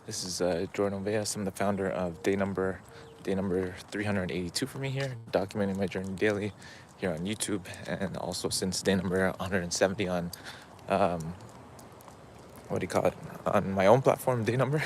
This is Jordan Oveas. I'm the founder of dayNumber 382 for me here, documenting my journey daily here on YouTube, and also since dayNumber 170 on what do you call it, on my own platform, dayNumber.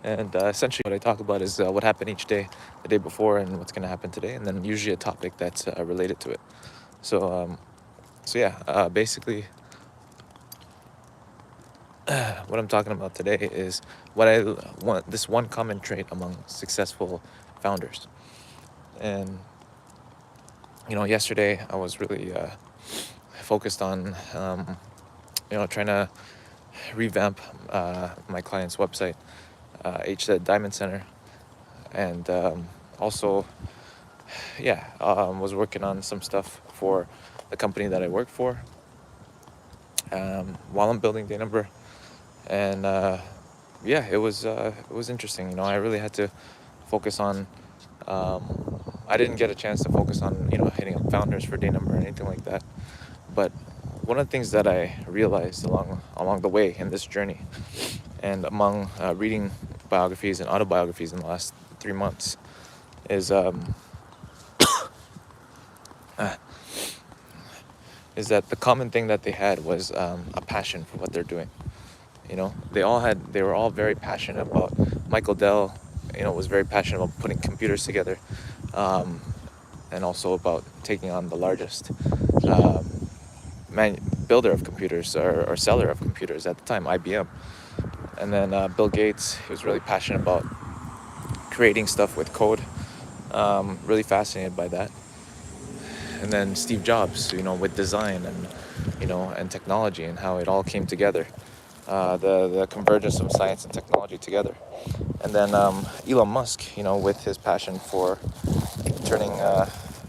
And essentially, what I talk about is what happened each day, the day before, and what's going to happen today, and then usually a topic that's related to it. So basically, what I'm talking about today is what I want, this one common trait among successful founders. And yesterday I was really focused on trying to revamp my client's website, HZ Diamond Center, and also was working on some stuff for the company that I work for while I'm building dayNumber. And it was interesting. I really had to focus on. I didn't get a chance to focus on hitting up founders for dayNumber or anything like that. But one of the things that I realized along the way in this journey, and among reading biographies and autobiographies in the last 3 months, is is that the common thing that they had was a passion for what they're doing. They were all very passionate about. Michael Dell, was very passionate about putting computers together, and also about taking on the largest builder of computers or seller of computers at the time, IBM. And then Bill Gates, he was really passionate about creating stuff with code, really fascinated by that. And then Steve Jobs, with design and technology and how it all came together. The convergence of science and technology together. And then Elon Musk, with his passion for turning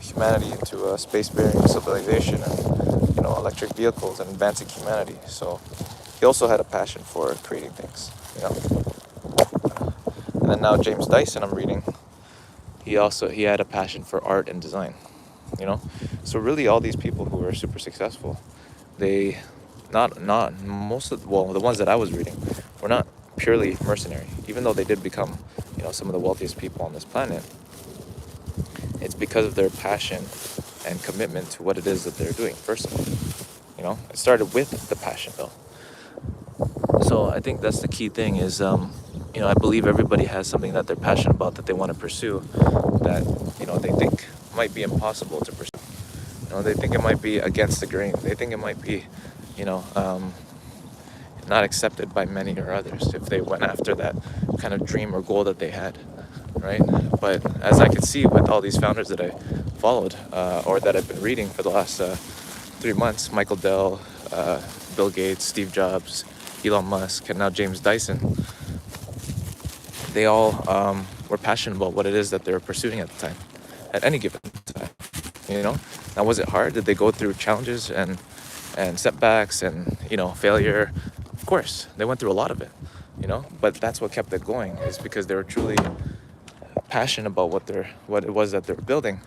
humanity into a space-faring civilization, and electric vehicles and advancing humanity. So he also had a passion for creating things. And then now James Dyson, I'm reading, he had a passion for art and design. So really all these people who were super successful, they not most of the ones that I was reading were not purely mercenary. Even though they did become some of the wealthiest people on this planet, it's because of their passion and commitment to what it is that they're doing. First of all, it started with the passion though. So I think that's the key thing is I believe everybody has something that they're passionate about that they want to pursue, that they think might be impossible to pursue. They think it might be against the grain. They think it might be not accepted by many or others if they went after that kind of dream or goal that they had, right? But as I could see with all these founders that I followed or that I've been reading for the last 3 months, Michael Dell, Bill Gates, Steve Jobs, Elon Musk, and now James Dyson, they all were passionate about what it is that they were pursuing at the time, at any given time. Now, was it hard? Did they go through challenges and setbacks and failure? Of course, they went through a lot of it. But that's what kept it going, is because they were truly passionate about what it was that they were building,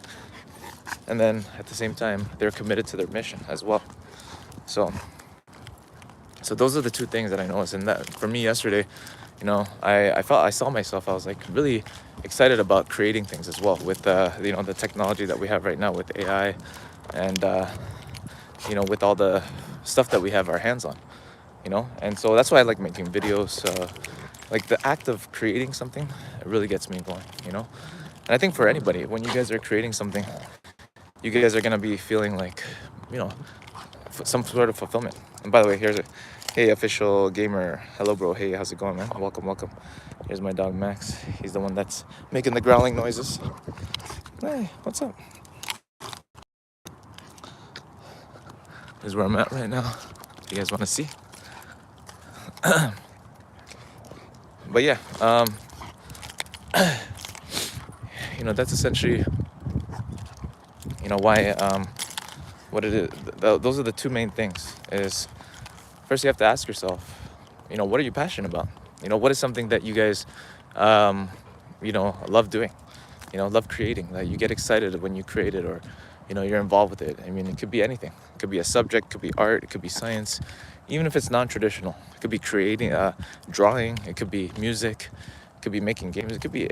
and then at the same time they're committed to their mission as well. So those are the two things that I noticed. And that for me yesterday, I saw myself, I was like really excited about creating things as well with the technology that we have right now with AI, and with all the stuff that we have our hands on, and so that's why I like making videos. Like the act of creating something, it really gets me going, and I think for anybody, when you guys are creating something, you guys are gonna be feeling like some sort of fulfillment. And by the way, hey official gamer, hello bro, hey, how's it going, man? Welcome. Here's my dog Max. He's the one that's making the growling noises. Hey, what's up? This is where I'm at right now. You guys want to see? But yeah, that's essentially why what it is. Those are the two main things. Is first you have to ask yourself, what are you passionate about? What is something that you guys love doing, love creating, that you get excited when you create it, or you're involved with it. I mean, it could be anything. It could be a subject, it could be art, it could be science, even if it's non-traditional. It could be creating, drawing, it could be music, it could be making games, it could be,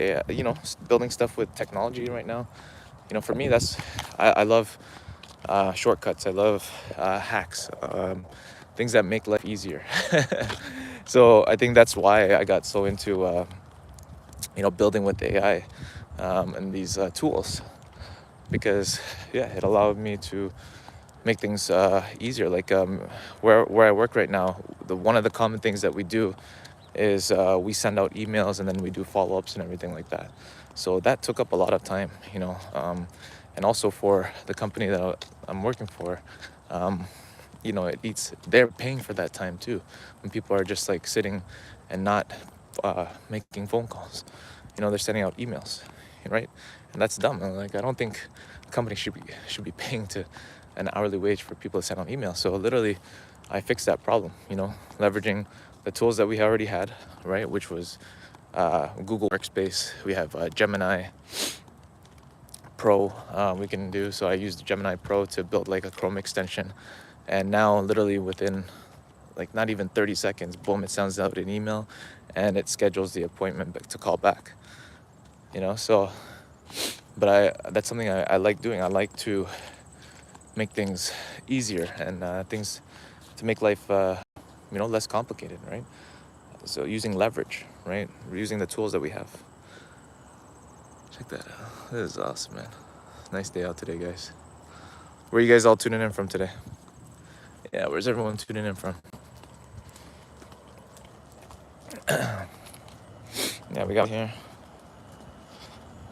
building stuff with technology right now. For me, I love shortcuts. I love hacks, things that make life easier. So I think that's why I got so into, building with AI and these tools, because it allowed me to make things easier. Like where I work right now, one of the common things that we do is we send out emails and then we do follow-ups and everything like that. So that took up a lot of time, and also for the company that I'm working for, they're paying for that time too, when people are just like sitting and not making phone calls. They're sending out emails, right? And that's dumb. Like, I don't think a company should be paying to an hourly wage for people to send out emails. So literally, I fixed that problem. Leveraging the tools that we already had, right? Which was Google Workspace. We have Gemini Pro we can do. So I used Gemini Pro to build like a Chrome extension, and now literally within like not even 30 seconds, boom, it sends out an email and it schedules the appointment to call back. So, but that's something I like doing. I like to make things easier and things to make life less complicated, right? So using leverage, right? We're using the tools that we have. Check that out. This is awesome, man. Nice day out today, guys. Where are you guys all tuning in from today? Yeah, where's everyone tuning in from? Yeah, we got here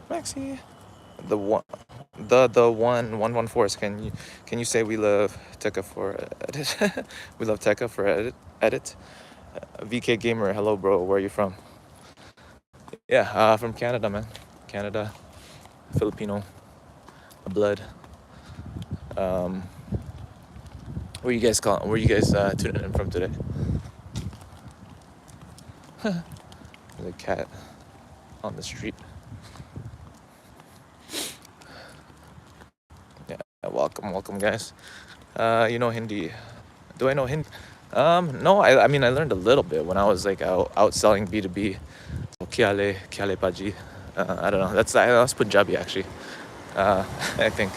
Maxi, the 114. Can you say we love Tekka for edit? We love Tekka for edit. VK Gamer, hello bro, where are you from? Yeah, from Canada, man. Canada, Filipino blood. Where you guys tuning in from today? There's a cat on the street. Yeah, welcome guys. Hindi. Do I know Hindi? No, I mean I learned a little bit when I was like out selling B2B. Kiale Paji. I don't know. That's Punjabi actually. I think.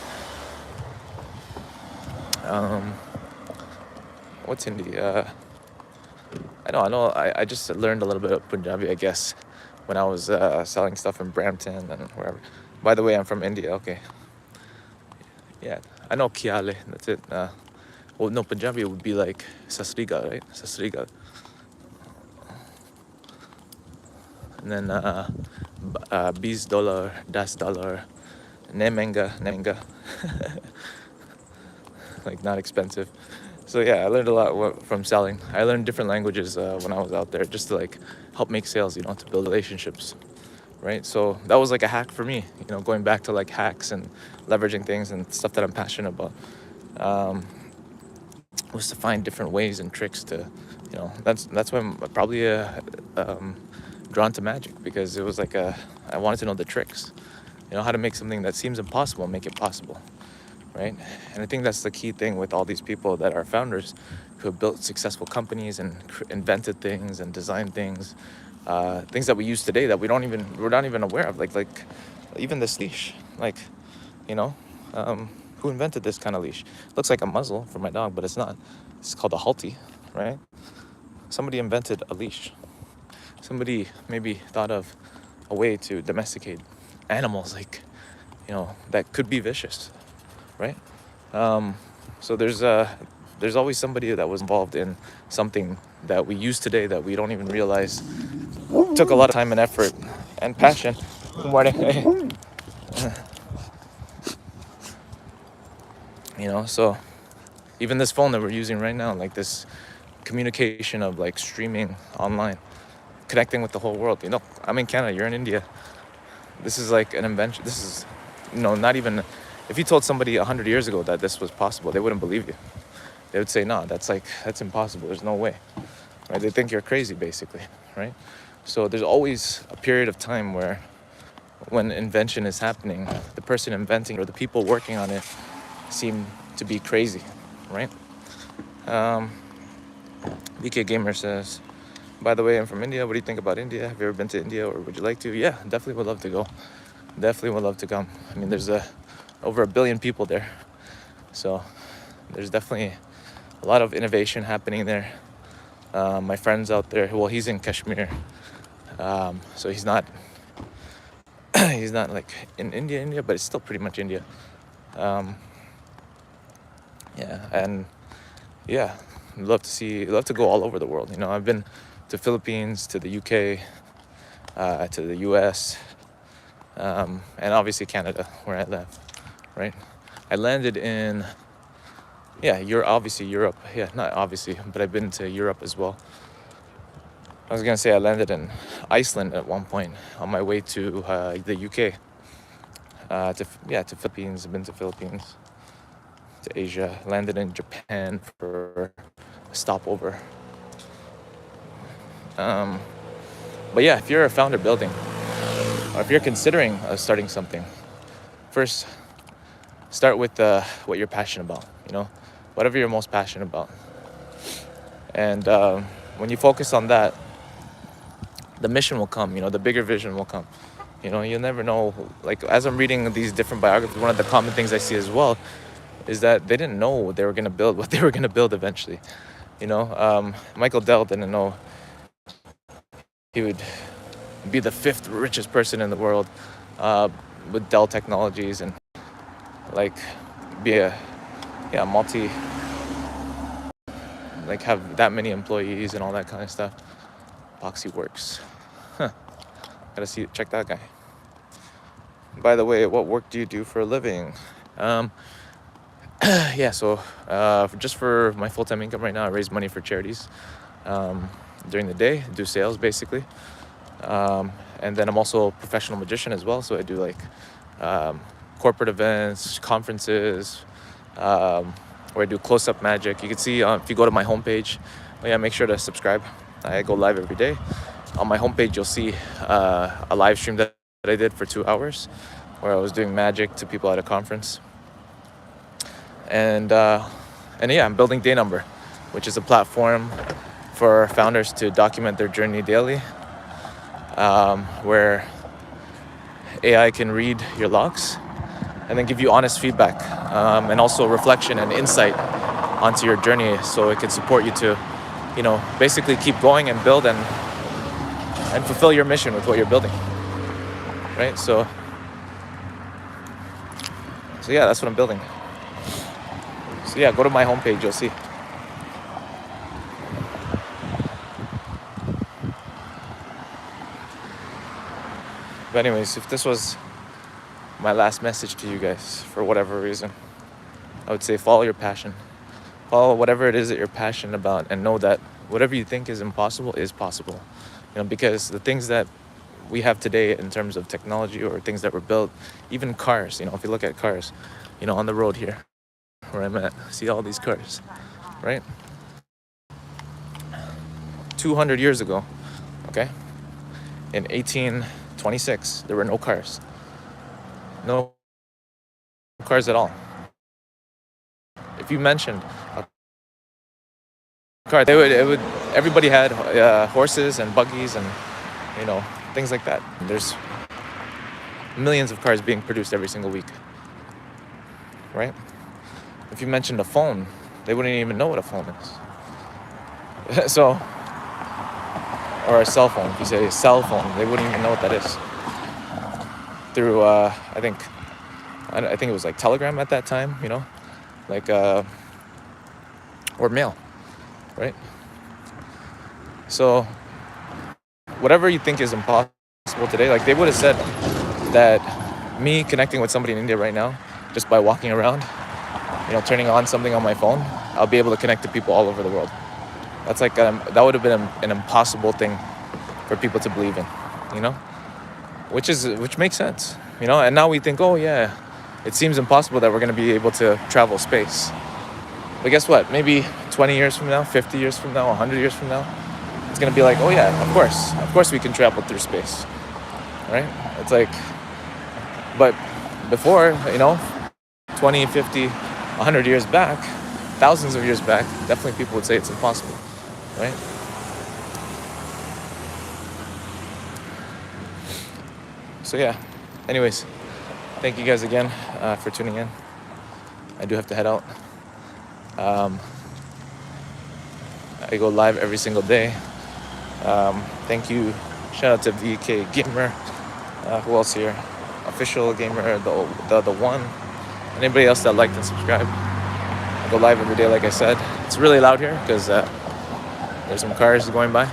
What's Hindi? I know. I just learned a little bit of Punjabi, I guess, when I was selling stuff in Brampton and wherever. By the way, I'm from India. Okay. Yeah, I know Kiale. That's it. Well, no, Punjabi would be like Sasriga, right? Sasriga. And then $20, $10, Nemenga. Like not expensive. So yeah, I learned a lot from selling. I learned different languages when I was out there, just to like help make sales, to build relationships, right? So that was like a hack for me, going back to like hacks and leveraging things and stuff that I'm passionate about, was to find different ways and tricks to, that's why I'm probably drawn to magic, because it was like I wanted to know the tricks, how to make something that seems impossible, make it possible. Right? And I think that's the key thing with all these people that are founders who have built successful companies and invented things and designed things, things that we use today that we're not even aware of. Like even this leash, who invented this kind of leash? Looks like a muzzle for my dog, but it's not. It's called a halty, right? Somebody invented a leash. Somebody maybe thought of a way to domesticate animals, that could be vicious. Right? So there's always somebody that was involved in something that we use today that we don't even realize took a lot of time and effort and passion. Good morning. So even this phone that we're using right now, like this communication of like streaming online, connecting with the whole world. I'm in Canada, you're in India. This is like an invention. This is, not even. If you told somebody 100 years ago that this was possible, they wouldn't believe you. They would say, no, that's impossible. There's no way, right? They think you're crazy, basically, right? So there's always a period of time where when invention is happening, the person inventing or the people working on it seem to be crazy, right? BK Gamer says, by the way, I'm from India. What do you think about India? Have you ever been to India, or would you like to? Yeah, definitely would love to go. Definitely would love to come. I mean, there's over 1 billion people there. So there's definitely a lot of innovation happening there. My friend's out there. Well, he's in Kashmir. So he's not he's not like in India, but it's still pretty much India. Yeah, and yeah, love to go all over the world. You know, I've been to Philippines, to the UK, to the US, and obviously Canada, where I live, right? I landed in, obviously Europe. Yeah, not obviously, but I've been to Europe as well. I was gonna say I landed in Iceland at one point on my way to the UK. To Philippines. I've been to Philippines, to Asia. Landed in Japan for a stopover. But yeah, if you're a founder building, or if you're considering starting something, first start with what you're passionate about. You know, whatever you're most passionate about, and when you focus on that, the mission will come. You know, the bigger vision will come. You know, you'll never know. Like, as I'm reading these different biographies, one of the common things I see as well is that they didn't know what they were going to build, what they were going to build eventually. You know, Michael Dell didn't know he would be the 5th richest person in the world with Dell Technologies, and like be a multi, like have that many employees and all that kind of stuff. Boxy works. Gotta check that guy. By the way, what work do you do for a living? So just for my full-time income right now, I raise money for charities during the day, do sales basically. And then I'm also a professional magician as well, so I do like corporate events, conferences, where I do close-up magic. You can see if you go to my homepage, make sure to subscribe. I go live every day. On my homepage, you'll see a live stream that I did for 2 hours, where I was doing magic to people at a conference. And I'm building dayNumber, which is a platform for founders to document their journey daily, where AI can read your logs and then give you honest feedback, and also reflection and insight onto your journey, so it can support you to, you know, basically keep going and build and fulfill your mission with what you're building, right? So yeah, that's what I'm building. So yeah, go to my homepage, you'll see. But anyways, if this was my last message to you guys, for whatever reason, I would say follow your passion. Follow whatever it is that you're passionate about, and know that whatever you think is impossible is possible. You know, because the things that we have today in terms of technology, or things that were built, even cars, you know, if you look at cars, you know, on the road here where I'm at, see all these cars, right? 200 years ago, okay, in 1826, there were no cars. No cars at all. If you mentioned a car, everybody had horses and buggies and, you know, things like that. And there's millions of cars being produced every single week, right? If you mentioned a phone, they wouldn't even know what a phone is. So, or a cell phone. If you say a cell phone, they wouldn't even know what that is. Through, I think it was like telegram at that time, you know, like, or mail, right? So whatever you think is impossible today, like they would have said that me connecting with somebody in India right now, just by walking around, you know, turning on something on my phone, I'll be able to connect to people all over the world. That's like, that would have been an impossible thing for people to believe in, you know, which makes sense, you know. And now we think, oh yeah, it seems impossible that we're going to be able to travel space. But guess what? Maybe 20 years from now, 50 years from now, 100 years from now, it's going to be like, oh yeah, of course we can travel through space, right? It's like, But before, 20, 50, 100 years back, thousands of years back, definitely people would say it's impossible, right? So yeah, anyways, thank you guys again for tuning in. I do have to head out. I go live every single day. Thank you. Shout out to VK Gamer. Who else here? Official Gamer, the one. Anybody else that liked and subscribed. I go live every day, like I said. It's really loud here because there's some cars going by.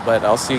But I'll see you